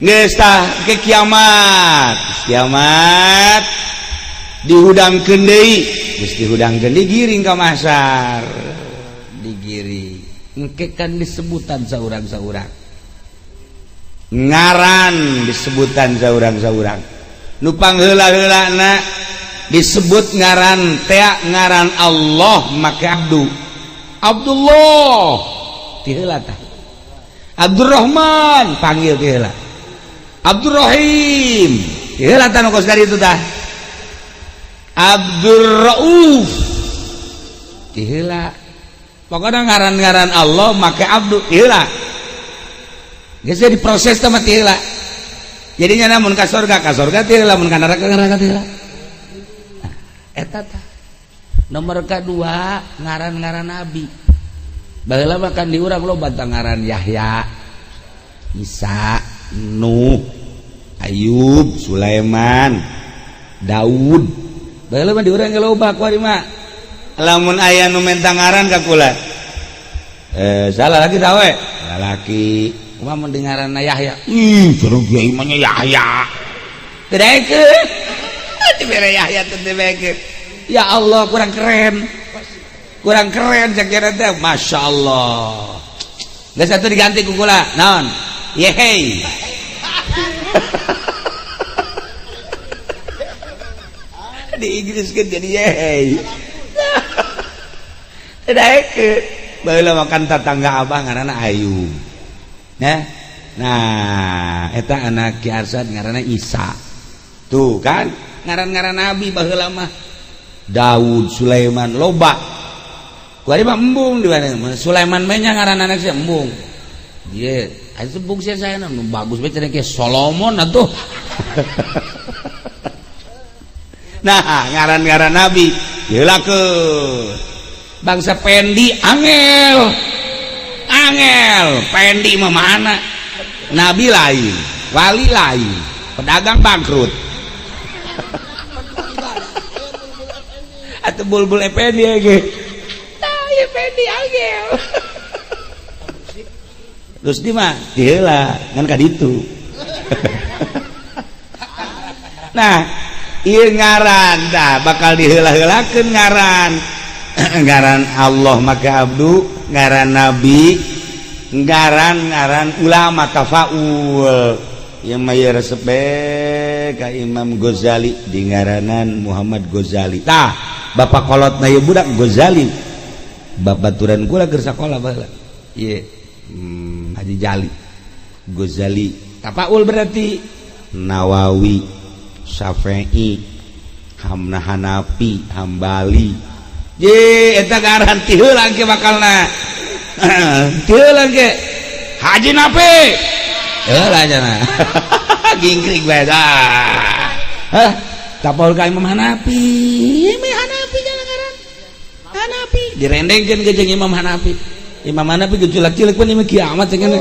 Geus tah ke kiamat dihudangkeun deui, geus dihudangkeun digiring ka mahsyar, digiring engke kan disebutan saurang-saurang ngaran, disebutan saurang-saurang nu pangheula-heulana disebut ngaran teh ngaran Allah make Abdullah ti heula tah Abdurrahman panggil ti heula Abdurrahim heula tah nu kos dari itu tah Abdurrauf ti heula pokona ngaran-ngaran Allah make Abdu heula geus diproses teh mah ti heula jadinya namun ka surga ti heula mun ka neraka ti heula eta tah nomor kadua ngaran-ngaran nabi baheula mah kan di urang loba tah ngaran Yahya Isa Nuh, Ayub, Sulaiman, Daud. Baheula mah di urang ge loba kuari mah. Lamun aya nu menta ngaran ka kula. Salah lagi tah we. Lalaki. Kumaha mun dengaranna Yahya? Sareng kiai mah nya Yahya. Teu daekeun. Dibere Yahya teu daekeun. Ya Allah kurang keren. Kurang keren sakira teh. Masyaallah. Geus atuh diganti ku kula. Naon? Yehey. Di Inggris kan jadi yehey. Daekeun baheula makan tetangga abah ngaranna Ayub. Nah, eta anak Ki Arsad ngaranna Isa. Tuh kan ngaran-ngaran nabi baheula mah Daud, Sulaiman loba. Kuari mah embung di mana? Sulaiman mah nya ngaran anak sia embung. Ieu asa bung sia saya nu bagus bae cenah ke Solomon atuh. Nah, ngaran-ngaran nabi heulakeun. Bangsa Pendi angel. Pendi mah mana? Nabi lain, wali lain, pedagang bangkrut. Atuh bulbul Pendi ge. Tah, ieu Pendi angel. Terus di mah diheula ngan ka ditu. Nah, ieu ngaran tah bakal diheula-heulakeun ngaran. Ngaran Allah make abdu, ngaran nabi, ngaran ulama tafaul. Ieu mah ieu resep ka Imam Ghazali di ngaranan Muhammad Ghazali. Tah, bapak kolotna ieu budak Ghazali. Babaturan kula keur sakola baheula. Ieu Haji Jali Ghazali tafaul berarti Nawawi, Syafi'i, Hanafi, Hambali. Ye eta ngaran ti heula ge bakalna. Ti heula ge Haji Nafi. Heula cenah. Gingkrik bae dah. Hah, tapaul ka Imam Hanafi. Imam Hanafi jalan ngaran. Hanafi direndengkeun ke jeung Imam Hanafi. Imam Hanafi ge culak-culak pun imah kiamat cenah.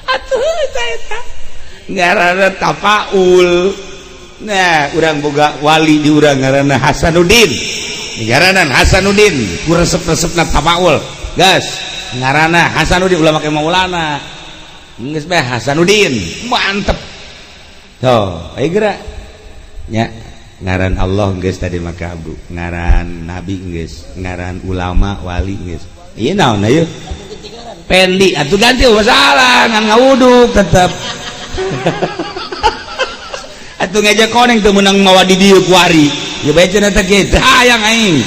Atuh eta ngaranna tafaul. Nah, urang boga wali di urang ngaranna Hasanuddin. Ngaranan Hasanuddin, ku resep-resepna tafaul. Gas, ngaranna Hasanuddin ulama ke Maulana. Geus bae Hasanuddin, mantep. Tuh, ayo geura. Nya, ngaran Allah geus tadi make abdu, ngaran nabi geus, ngaran ulama wali geus. Ieu naon ieu? Pendi, atuh ganti masalah, ngan ngawuduk tetep. Atuh ngejek koneng teu meunang mawa di dieu kuari. Ya bae cenah teh ge hayang aing.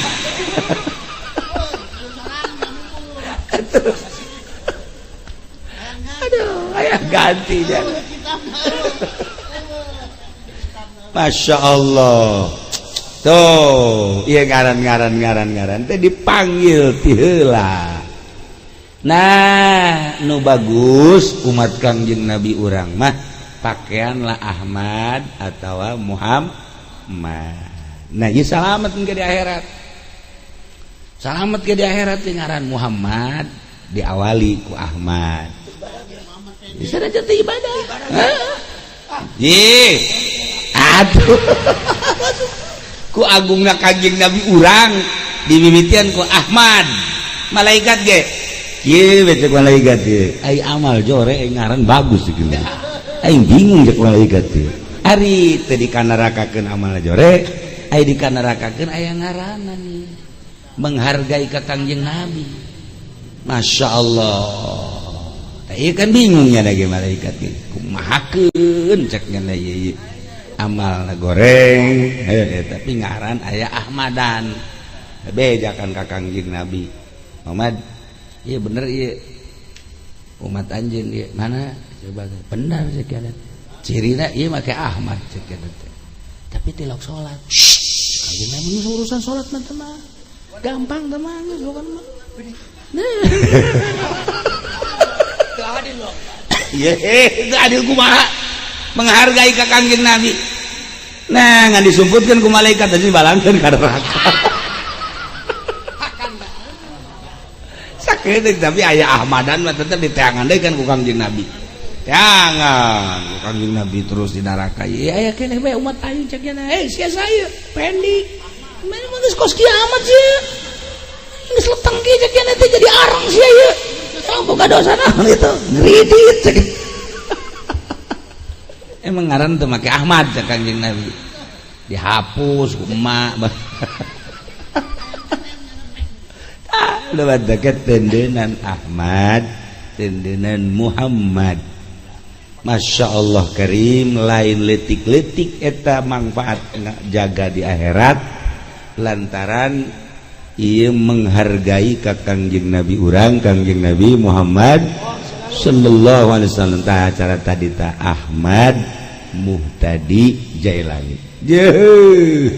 Aduh, aya ganti jangan. Masya Allah. Tuh, ieu ngaran teh dipanggil ti heula. Nah, nu bagus umat Kangjeng Nabi urang mah pakaianlah Ahmad atau Muhammad. Nah, ieu salamet ke di akhirat. Salamet ke di akhirat ngaran Muhammad diawali ku Ahmad. Bisa aja ibadah. Ye. atuh ku agungna Kangjeng Nabi urang dimimitian ku Ahmad malaikat ge ieu cek malaikat ieu ai amal jore ngaran bagus gitu aing bingung cek malaikat ieu ari teu dikanarakakeun amal jore ai dikanarakakeun aya ngaranna nih menghargai ka Kangjeng Nabi Masya Allah ieu kan bingungnya da ge malaikat ge kumahakeun cek ngana ieu amal goreng tapi ngaran aya Ahmadan bejakan ka Kangjeng Nabi Muhammad iya bener iya umat anjeun ieu mana coba benar cek kana cirina ieu make Ahmad cek kana tapi tilok salat Kangjeng Nabi urusan salat mah teh mah gampang teh mah geus bukan mah teu adil loh ieu teu adil kumaha menghargai ka Kangjeng Nabi nah ngan disumputkeun ku malaikat tadi balangkeun ka neraka sakitu tapi aya Ahmadan mah tetep diteangan deui kan ku Kangjeng Nabi teangan ku Kangjeng Nabi terus di neraka ya aya keneh bae umat aing cek nya sia saya pendi mana mah geus kos kiamat sih geus leteng ge cek nya teh jadi arang sia ieu boga dosana gitu ngridit cek emang ngaran teu make Ahmad cek Kangjeng Nabi dihapus ku emak udah badaket tendenan Ahmad tendenan Muhammad Masya Allah Karim lain letik-letik eta manfaat jaga di akhirat lantaran ieu menghargai ka Kangjeng Nabi urang Kangjeng Nabi Muhammad sallallahu alaihi wasallam tah acara tadi tah Ahmad Muhtadi Jailani. Yeuh.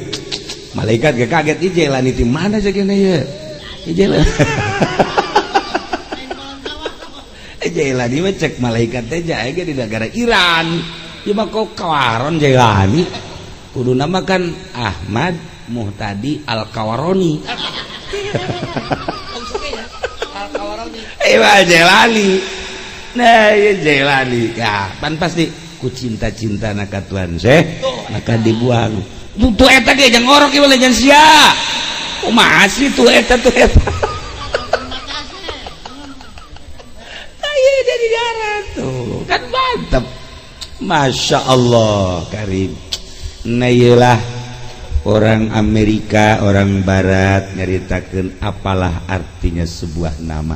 Malaikat ge kaget ieu Jailani ti mana ceukna ieu? Jailani. Jailani mah cek malaikat teh jae ge di negara Iran. Ieu mah kok kawaron Jailani. Kuduna mah kan Ahmad Muhtadi Al-Kawaroni. Al-Kawaroni. Jailani. Nah ya Jailani ya pan pasti ku cinta-cinta naka Tuhan Syekh maka dibuang tuh eta ge jang orok ieu jangan sia kumaha sih tuh eta ayo jadi darat tuh kan mantep Masya Allah Karim nah iyalah orang Amerika orang Barat nyaritakeun apalah artinya sebuah nama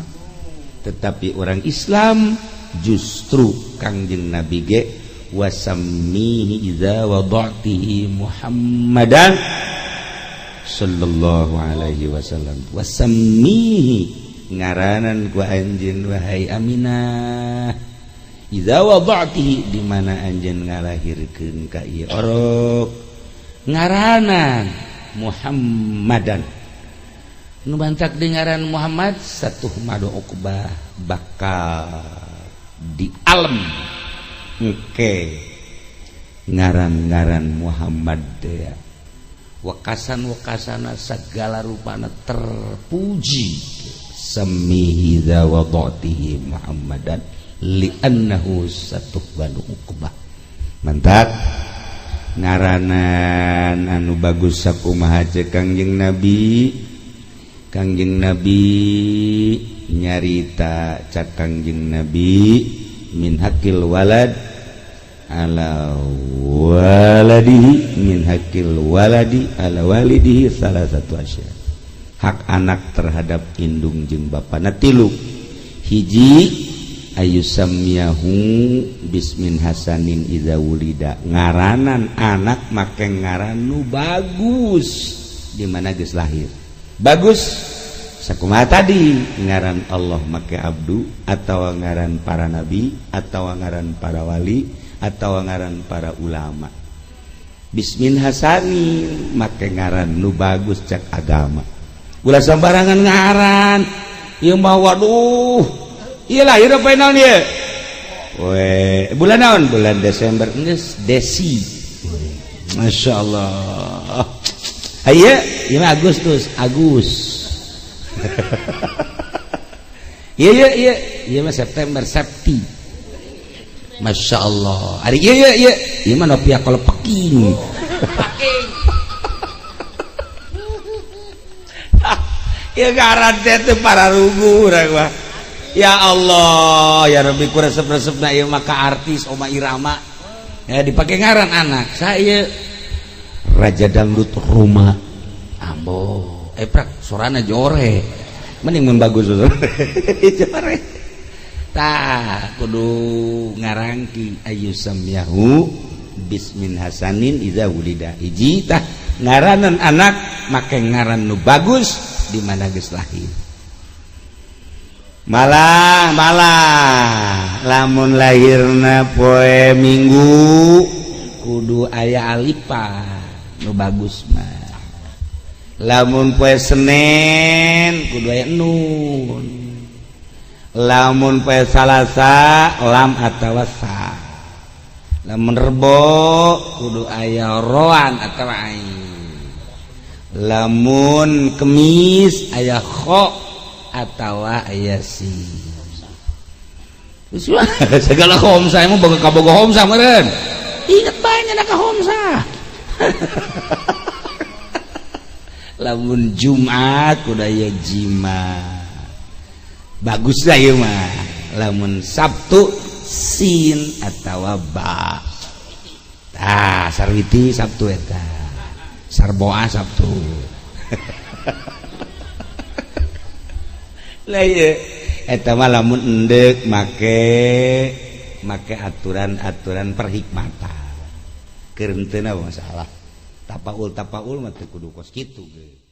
tetapi orang Islam justru Kangjeng Nabi ge wasammihi idza wada'tihi Muhammadan sallallahu alaihi wasallam wasammihi ngaranan ku anjeun wahai Aminah idza wada'tihi di mana anjeun ngalahirkeun ka ieu orok ngaranan Muhammadan nu bantak dengaran Muhammad satu madu Uqbah bakal di alam engke ngaran-ngaran Muhammad ya wakasan-wakasana segala rupana terpuji samihi dza wadatihi Muhammadan li'annahu satu madu Uqbah mantap ngaranan anu bagus sakumaha cek Kangjeng Nabi nyarita cak Kangjeng Nabi min hakil walad ala waladihi min hakil waladi ala walidihi salah satu asya hak anak terhadap indung jeung bapana tilu hiji ayusamyahu bismin hasanin idza wulida ngaranan anak make ngaran nu bagus di mana geus lahir bagus sakumaha tadi ngaran Allah make abdu atau ngaran para nabi atau ngaran para wali atau ngaran para ulama bismin hasani make ngaran nu bagus cek agama ulah sembarangan ngaran ieu mah waduh ieu lahir apa naon ieu we bulan naon bulan Desember geus Desi Masya Allah ayo ieu mah Agustus iya mah September Septi Masya Allah hari iya mah Novia kalau peking ya ngaran teh para rugu mah. Ya Allah, ya Rabbi ku resep-resepna ieu maka artis Oma Irama. Ya dipake ngaran anak. Saya Raja Dangdut Roma. Ambo, prak sorana jore. Mending mun bagus jore. Tah kudu ngarangki ayu samyahu bismin hasanin iza wulida. Hiji tah ngaranan anak make ngaran nu bagus di mana geus lahir. Malah lamun lahirna poe Minggu kudu aya alifah nu bagus mah. Lamun poe Senen kudu aya nun. Lamun poe Salasa lam atawa sa. Lamun Rebo kudu aya roan atawa ain. Lamun Kemis aya kho atawa aya sin. Segala homsa emang boga kaboga homsa meureun. Ingat bae nya ka homsa. Lamun Jumat kudu aya jima. Bagus lah ieu mah. Lamun Sabtu sin atawa ba. Tah sarwiti Sabtu eta. Sarboa Sabtu. Lah ieu eta mah lamun endek make aturan-aturan perhikmatan. Keur henteu na masalah. Tapaul mah teu kudu kos kitu ge.